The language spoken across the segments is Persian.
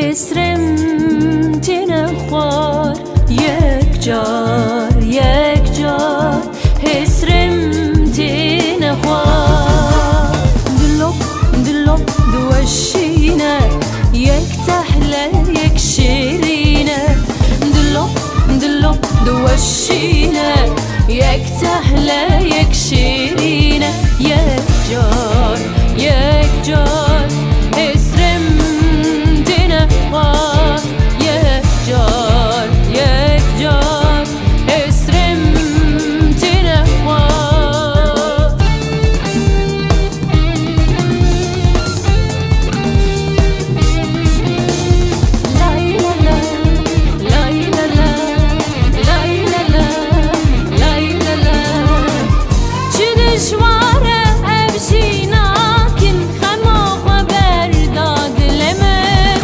حسرم تینه خوار یک جار حسرم تینه خوار دلوب دوشینه یک تحله یک شیرینه دلوب دوشینه یک تحله یک شیرینه یک جار حسرم تینه خوار یک جار حسرم تینه خوار دشواره ابژیناکن خما خبر داد لمه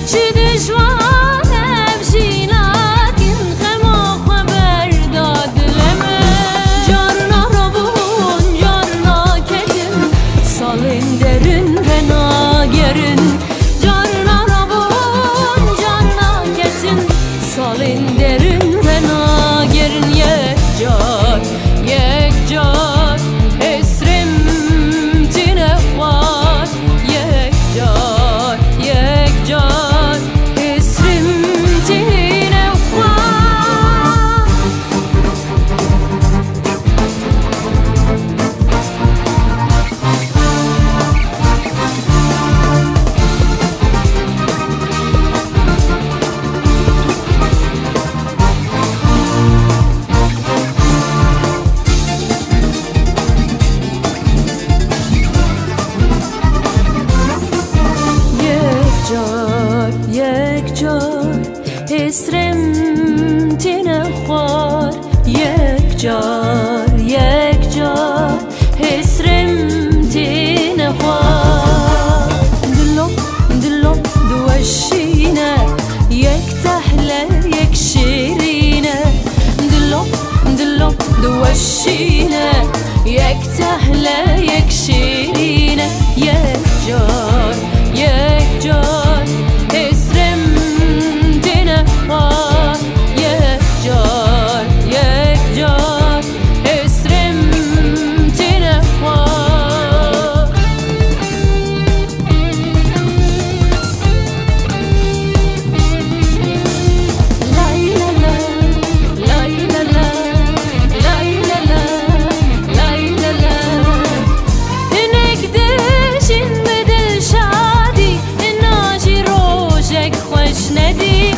چه دشواره ابژیناکن خما خبر داد لمه جارنا ربون جارنا کدن سالن درن و ناگرن جارنا ربون جارنا کدن سالن درن و ناگرن یک جار حسرم تینه خوار یک جار حسرم تینه خوار یک جار حسرم تینه خوار یک جار حسرم تینه خوار دلوب دوشینه یک تحله یک شیرینه دلوب دوشینه یک تحله یک شیرینه یک جار حسرم تینه خوار یک جار حسرم تینه خوار اینک دشین به دل شادی ناجی روزک خوش ندی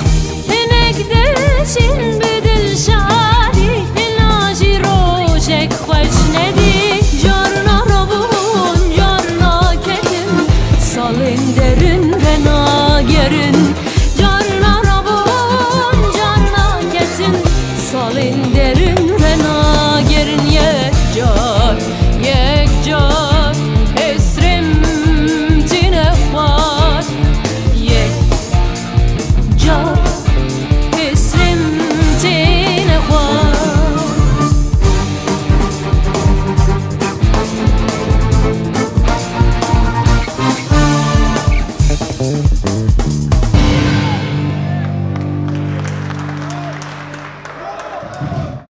اینک دشین به دل شادی ناجی روزک خوش ندی جارنا ربون جارنا کدن سالن درن و ناگرن